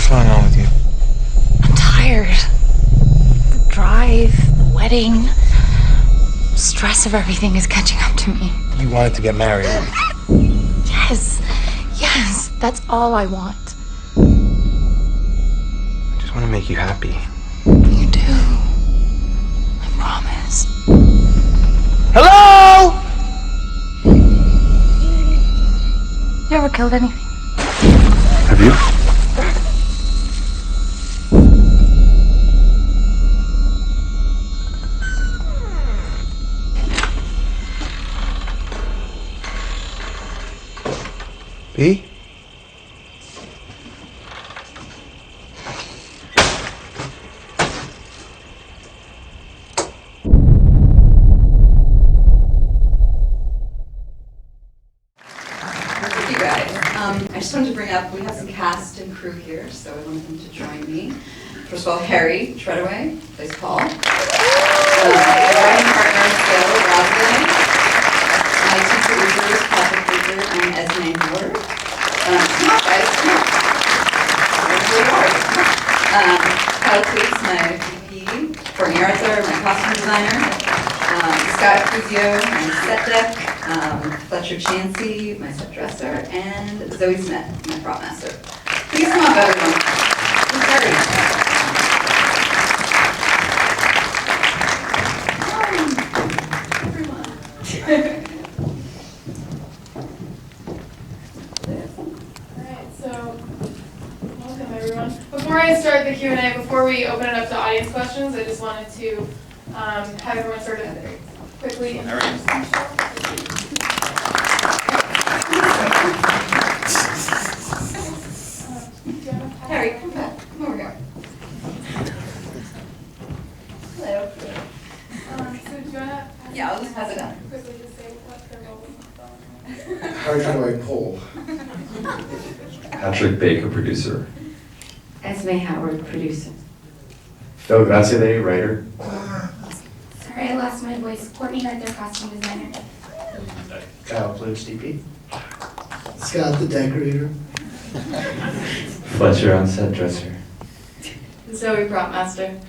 What's going on with you? I'm tired. The drive, the wedding, stress of everything is catching up to me. You wanted to get married. Yes, yes, that's all I want. I just want to make you happy. You do. I promise. Hello? You ever killed anything? Have you? B? You guys, I just wanted to bring up, we have some cast and crew here, so I want them to join me. First of all, Harry Treadaway plays Paul. Writing partner, Phil Graziadei. My two producers, Patrick Baker and Esme Howard. Come on, guys, come on. Kyle Cleats, my VP. Courtney Arthur, my costume designer. Scott Cruzio, my set deck. Fletcher Chansey, my set dresser, and Zoe Smith, my prop master. Please come up, everyone. Who's Harry? Everyone. Alright, so welcome everyone. Before I start the Q&A, before we open it up to audience questions, I just wanted to have everyone sort of quickly introduce themselves. Harry, come back. Come over here. Hello. So do you want to Yeah, I'll just pass it down. quickly just say what their role is? Harry Treadaway, Paul. Patrick Baker, producer. Esme Howard, producer. Phil Graziadei, writer. Sorry, I lost my voice. Courtney Arthur, costume designer. Kyle Ploots, DP. Scott, the decorator. Fletcher on set dresser. Zoe, prop master.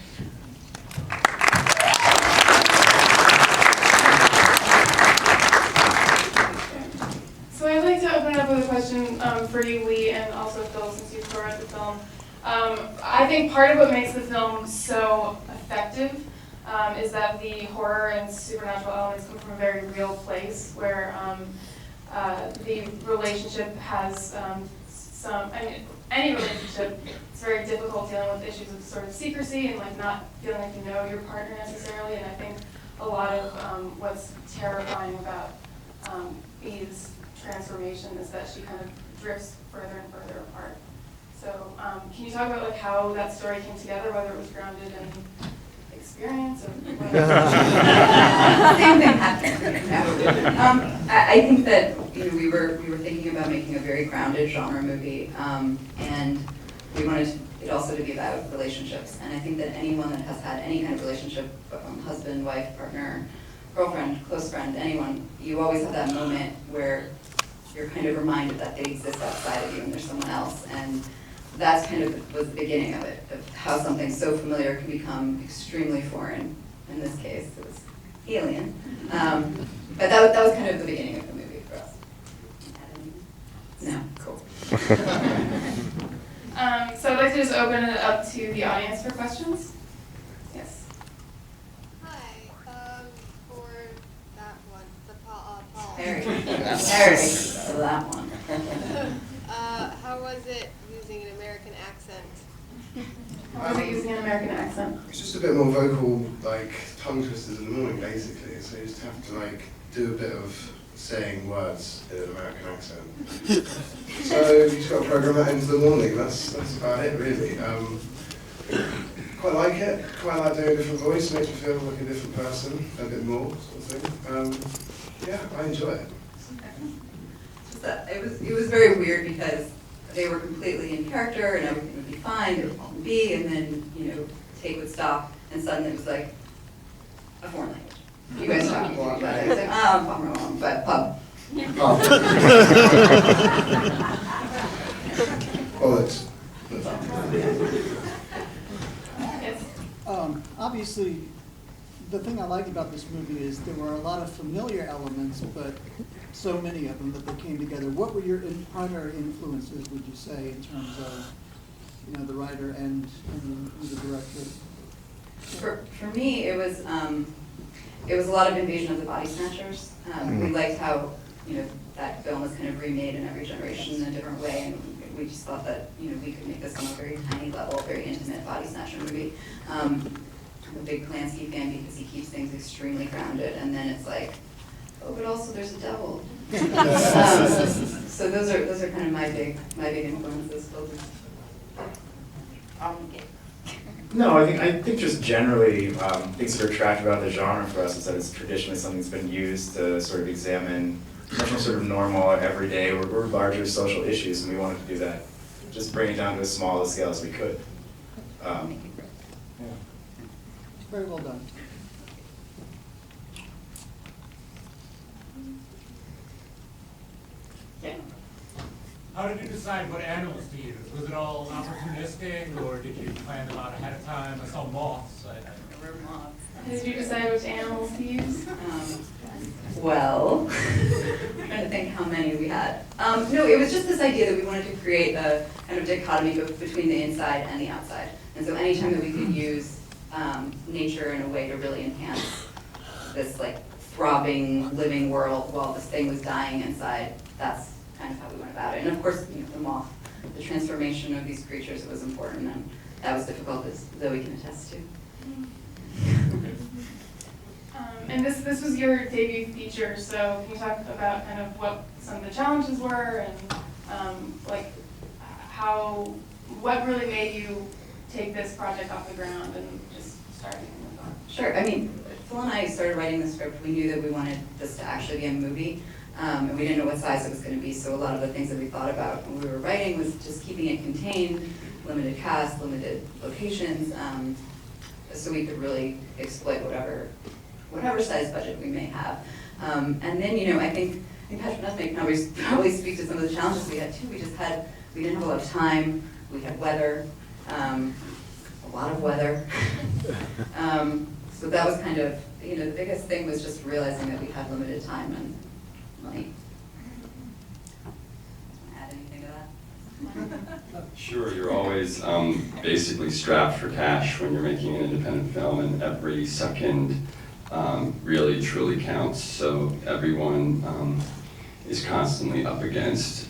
So I'd like to open it up with a question for you, Leigh, and also Phil, since you co-wrote the film. I think part of what makes the film so effective is that the horror and supernatural elements come from a very real place where the relationship has any relationship, it's very difficult dealing with issues of sort of secrecy and like not feeling like you know your partner necessarily. And I think a lot of what's terrifying about Eve's transformation is that she kind of drifts further and further apart. So can you talk about like how that story came together, whether it was grounded in experience or whatever? Same thing happened. I think that we were thinking about making a very grounded genre movie, and we wanted it also to be about relationships. And I think that anyone that has had any kind of relationship, husband, wife, partner, girlfriend, close friend, anyone, you always have that moment where you're kind of reminded that they exist outside of you and there's someone else. And that's kind of was the beginning of it, of how something so familiar can become extremely foreign. In this case, it was alien. But that was kind of the beginning of the movie for us. No, cool. So I'd like to just open it up to the audience for questions. Yes. Hi, for that one, the Paul. Harry, that one. How was it using an American accent? How was it using an American accent? It's just a bit more vocal, like tongue twisters in the morning, basically. So you just have to like do a bit of saying words in an American accent. So you just got to program that into the morning. That's about it, really. Quite like it. Quite like doing a different voice. Makes me feel like a different person, a bit more sort of thing. Yeah, I enjoy it. It was very weird because they were completely in character and everything would be fine. They would call them B, and then take would stop, and suddenly it was like a foreign language. You guys talking to each other. It's like, but pub. Bollocks. Yes. Obviously, the thing I liked about this movie is there were a lot of familiar elements, but so many of them that they came together. What were your primary influences, would you say, in terms of, the writer and the director? For me, it was a lot of Invasion of the Body Snatchers. We liked how, that film was kind of remade in every generation in a different way, and we just thought that, we could make this on a very tiny level, very intimate body snatcher movie. I'm a big Polanski fan because he keeps things extremely grounded, and then it's like, oh, but also there's a devil. So those are kind of my big influences. No, I think just generally things that are attractive about the genre for us is that it's traditionally something that's been used to sort of examine much more sort of normal, everyday, or larger social issues, and we wanted to do that. Just bring it down to as small a scale as we could. Yeah. Very well done. How did you decide what animals to use? Was it all opportunistic, or did you plan them out ahead of time? I saw moths. I remember moths. Did you decide which animals to use? Well, I'm trying to think how many we had. No, it was just this idea that we wanted to create a kind of dichotomy between the inside and the outside. And so anytime that we could use nature in a way to really enhance this like throbbing, living world while this thing was dying inside, that's kind of how we went about it. And of course, the moth, the transformation of these creatures was important, and that was difficult, as Zoe can attest to. And this was your debut feature, so can you talk about kind of what some of the challenges were and what really made you take this project off the ground and just start getting it on? Sure. I mean, Phil and I started writing the script. We knew that we wanted this to actually be a movie, and we didn't know what size it was going to be. So a lot of the things that we thought about when we were writing was just keeping it contained, limited cast, limited locations, so we could really exploit whatever size budget we may have. And then, I think Patrick Nussbaum can probably speak to some of the challenges we had too. We didn't have a lot of time. We had weather, a lot of weather. So that was kind of, the biggest thing was just realizing that we had limited time and money. Add anything to that? Sure, you're always basically strapped for cash when you're making an independent film, and every second really truly counts. So everyone is constantly up against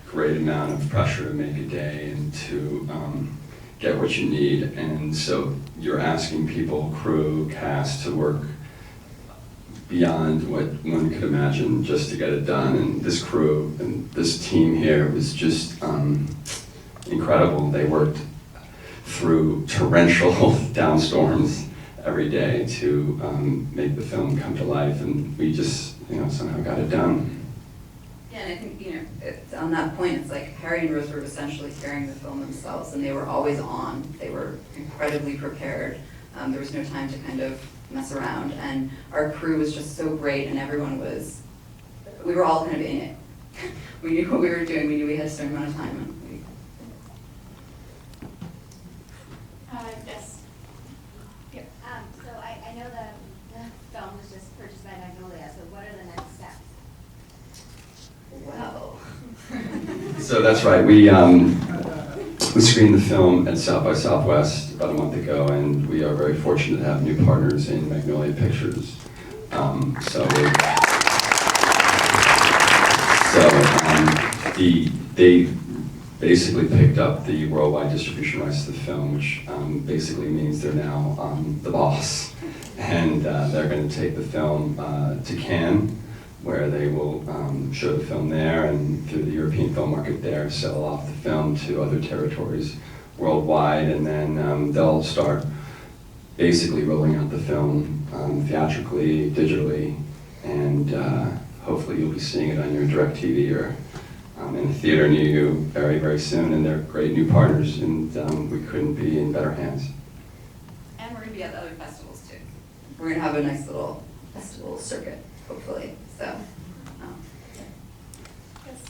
great amount of pressure to make a day and to get what you need. And so you're asking people, crew, cast, to work beyond what one could imagine just to get it done. And this crew and this team here was just incredible. They worked through torrential downstorms every day to make the film come to life, and we just somehow got it done. Yeah, and I think, on that point, it's like Harry and Rose were essentially carrying the film themselves, and they were always on. They were incredibly prepared. There was no time to kind of mess around, and our crew was just so great, and we were all kind of in it. We knew what we were doing. We knew we had a certain amount of time. And Yes. So I know the film was just purchased by Magnolia, so what are the next steps? Wow. So that's right. We screened the film at South by Southwest about a month ago, and we are very fortunate to have new partners in Magnolia Pictures. They basically picked up the worldwide distribution rights to the film, which basically means they're now the boss, and they're going to take the film to Cannes, where they will show the film there, and through the European film market there, sell off the film to other territories worldwide, and then they'll start basically rolling out the film theatrically, digitally, and hopefully you'll be seeing it on your DirecTV or in a theater near you very, very soon, and they're great new partners, and we couldn't be in better hands. And we're going to be at the other festivals too. We're going to have a nice little festival circuit, hopefully. So, Yes.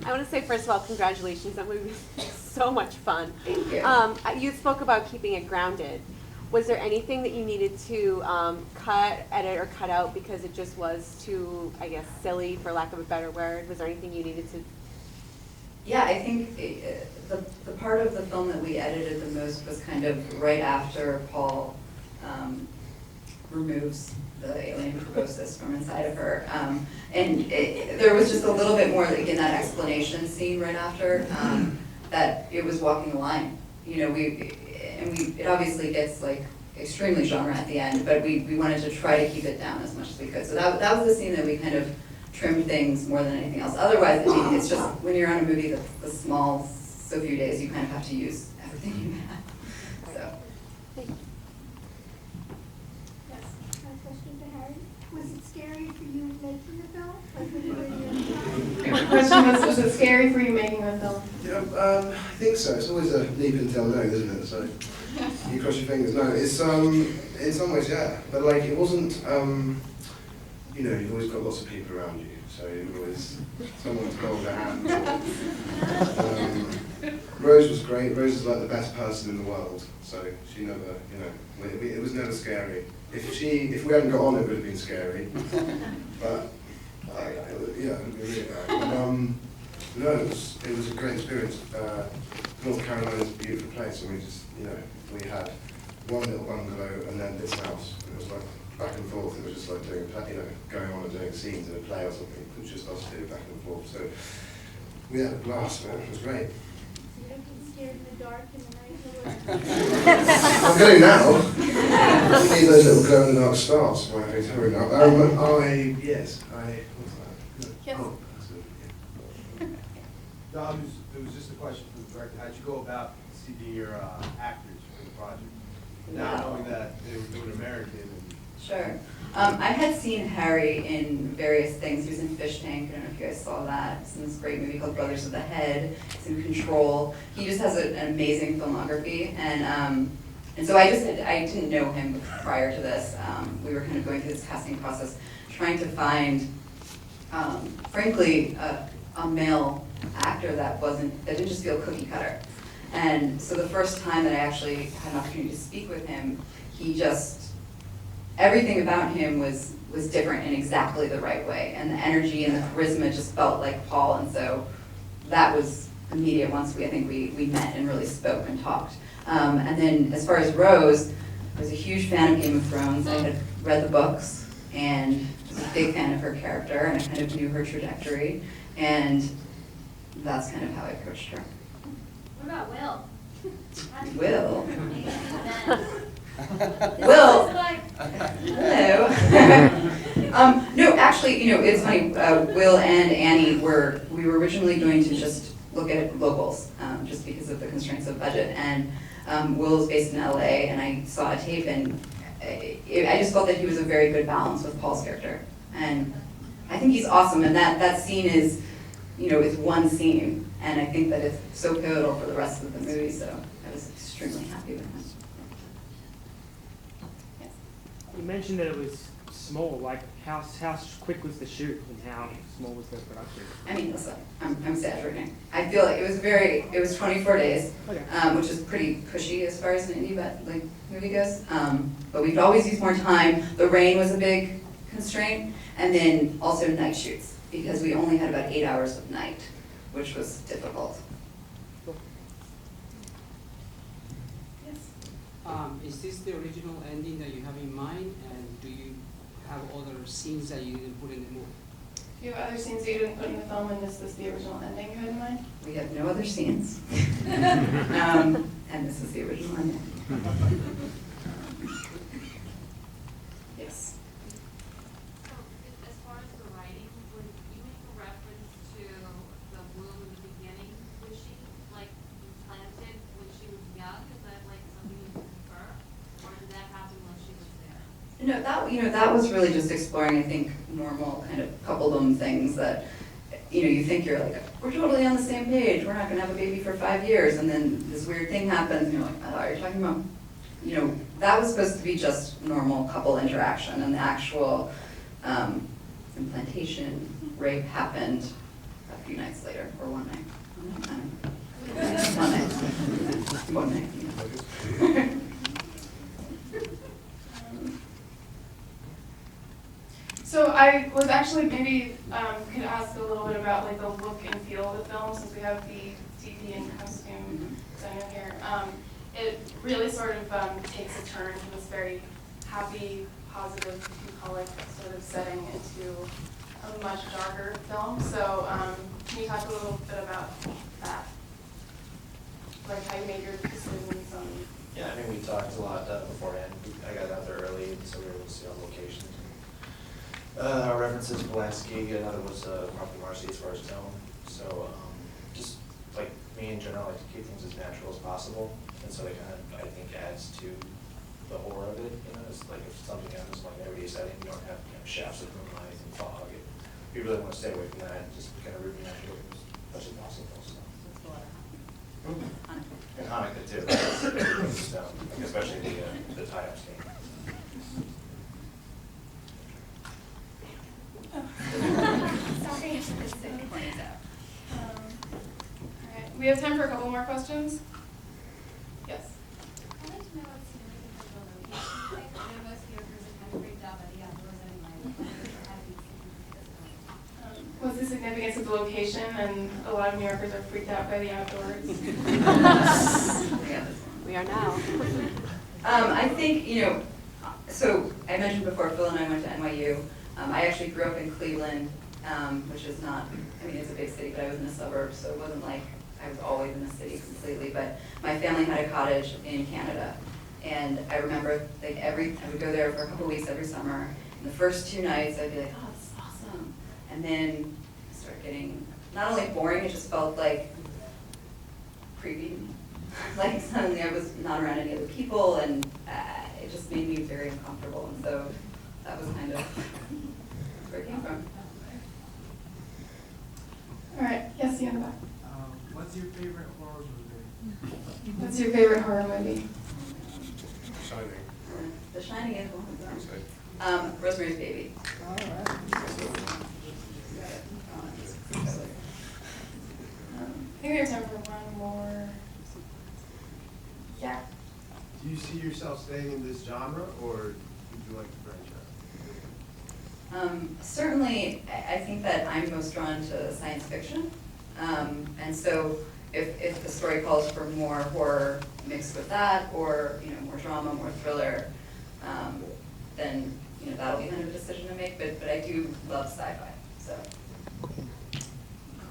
I want to say, first of all, congratulations. That movie was so much fun. Thank you. You spoke about keeping it grounded. Was there anything that you needed to cut, edit, or cut out because it just was too, I guess, silly, for lack of a better word? Was there anything you needed to? Yeah, I think the part of the film that we edited the most was kind of right after Paul removes the alien proboscis from inside of her. There was just a little bit more, like in that explanation scene right after, that it was walking the line. You know, it obviously gets like extremely genre at the end, but we wanted to try to keep it down as much as we could. So that was the scene that we kind of trimmed things more than anything else. Otherwise, I mean, it's just when you're on a movie that's the small, so few days, you kind of have to use everything you have. So. Yes, a question to Harry. Was it scary for you making the film? Like when you were in your My question was it scary for you making the film? Yeah, I think so. It's always a leap until no, isn't it? So you cross your fingers. No, it's in some ways, yeah. But like it wasn't. You know, you've always got lots of people around you, so you've always someone to hold a hand. Rose was great. Rose is like the best person in the world, so she never, you know, it was never scary. If we hadn't got on, it would have been scary. But yeah, it would have been really bad. No, it was a great experience. North Carolina is a beautiful place, and we just, you know, we had one little bungalow and then this house. It was like back and forth. It was just like doing, you know, going on and doing scenes in a play or something. It was just us two back and forth. So we had a blast, man. It was great. You don't get scared in the dark in the night? I'm going now. I need those little glow in the dark stars. Why are you telling me now? Yes. What's that? Yes. Oh, absolutely. Yeah. No, it was just a question for the director. How'd you go about seeking your actors for the project? Now knowing that they were doing American. Sure. I had seen Harry in various things. He was in Fish Tank. I don't know if you guys saw that. It's in this great movie called Brothers of the Head. It's in Control. He just has an amazing filmography, and so I didn't know him prior to this. We were kind of going through this casting process, trying to find, frankly, a male actor that didn't just feel cookie cutter. And so the first time that I actually had an opportunity to speak with him, everything about him was different in exactly the right way. And the energy and the charisma just felt like Paul. And so that was immediate once I think we met and really spoke and talked. And then as far as Rose, I was a huge fan of Game of Thrones. I had read the books and was a big fan of her character, and I kind of knew her trajectory. And that's kind of how I approached her. What about Will? Will? Will. Hello. No, actually, you know, it's funny. Will and Annie we were originally going to just look at locals, just because of the constraints of budget. And Will's based in LA, and I saw a tape, and I just felt that he was a very good balance with Paul's character. And I think he's awesome. And that scene is, you know, it's one scene, and I think that it's so pivotal for the rest of the movie. So I was extremely happy with him. You mentioned that it was small. Like, how quick was the shoot, and how small was the production? I mean, listen, I'm exaggerating. I feel like it was 24 days, Okay. Which is pretty cushy as far as an indie movie goes. But we could always use more time. The rain was a big constraint, and then also night shoots, because we only had about 8 hours of night, which was difficult. Is this the original ending that you have in mind, and do you have other scenes that you didn't put in the movie? Do you have other scenes that you didn't put in the film, and is this the original ending you had in mind? We have no other scenes. And this is the original ending. Yes. So, as far as the writing, would you make a reference to the womb in the beginning? Was she, like, implanted when she was young? Is that, like, something you prefer? Or did that happen when she was there? That was really just exploring, I think, normal kind of coupledom things that, you think you're like, we're totally on the same page, we're not gonna have a baby for 5 years, and then this weird thing happens, and you're like, I thought you were talking about, that was supposed to be just normal couple interaction, and the actual implantation, rape happened a few nights later, or one night. One night. One night. Yeah. So I was actually maybe could ask a little bit about like the look and feel of the film, since we have the DP and costume designer here. It really sort of takes a turn from this very happy, positive, bucolic sort of setting into a much darker film. So can you talk a little bit about that? Like how you made your decisions on. Yeah, I mean, we talked a lot beforehand. I got out there early, so we were able to see all the locations. Our references, Polanski, another was probably Marcy as far as tone. So just like me in general, I like to keep things as natural as possible. And so it kind of, I think, adds to the horror of it. You know, it's like if something happens in like an everyday setting, you don't have shafts of moonlight and fog. You really want to stay away from that, just kind of root natural as much as possible. So. And Hanukkah too, especially the tie-up scene. Sorry. Alright, we have time for a couple more questions. Yes. I'd like to know what's significant for the location. I know most viewers are kind of freaked out by the outdoors anyway. What's the significance of the location? And a lot of New Yorkers are freaked out by the outdoors. We are now. I think, so I mentioned before, Phil and I went to NYU. I actually grew up in Cleveland, which is not, I mean, it's a big city, but I was in a suburb, so it wasn't like I was always in the city completely. But my family had a cottage in Canada, and I remember like I would go there for a couple of weeks every summer. And the first 2 nights, I'd be like, oh, this is awesome. And then it started getting not only boring, it just felt like creepy. Like suddenly I was not around any other people, and it just made me very uncomfortable. And so that was kind of where it came from. All right. Yes, you in the back. What's your favorite horror movie? What's your favorite horror movie? Shining. The Shining is one of them. Rosemary's Baby. All right. I think we have time for one more. Yeah. Do you see yourself staying in this genre, or would you like to branch out? Certainly, I think that I'm most drawn to science fiction. And so if the story calls for more horror mixed with that, or more drama, more thriller, then that'll be kind of a decision to make. But I do love sci-fi. So.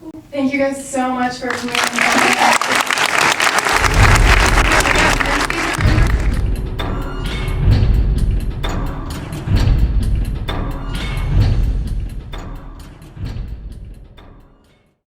Cool. Thank you guys so much for coming.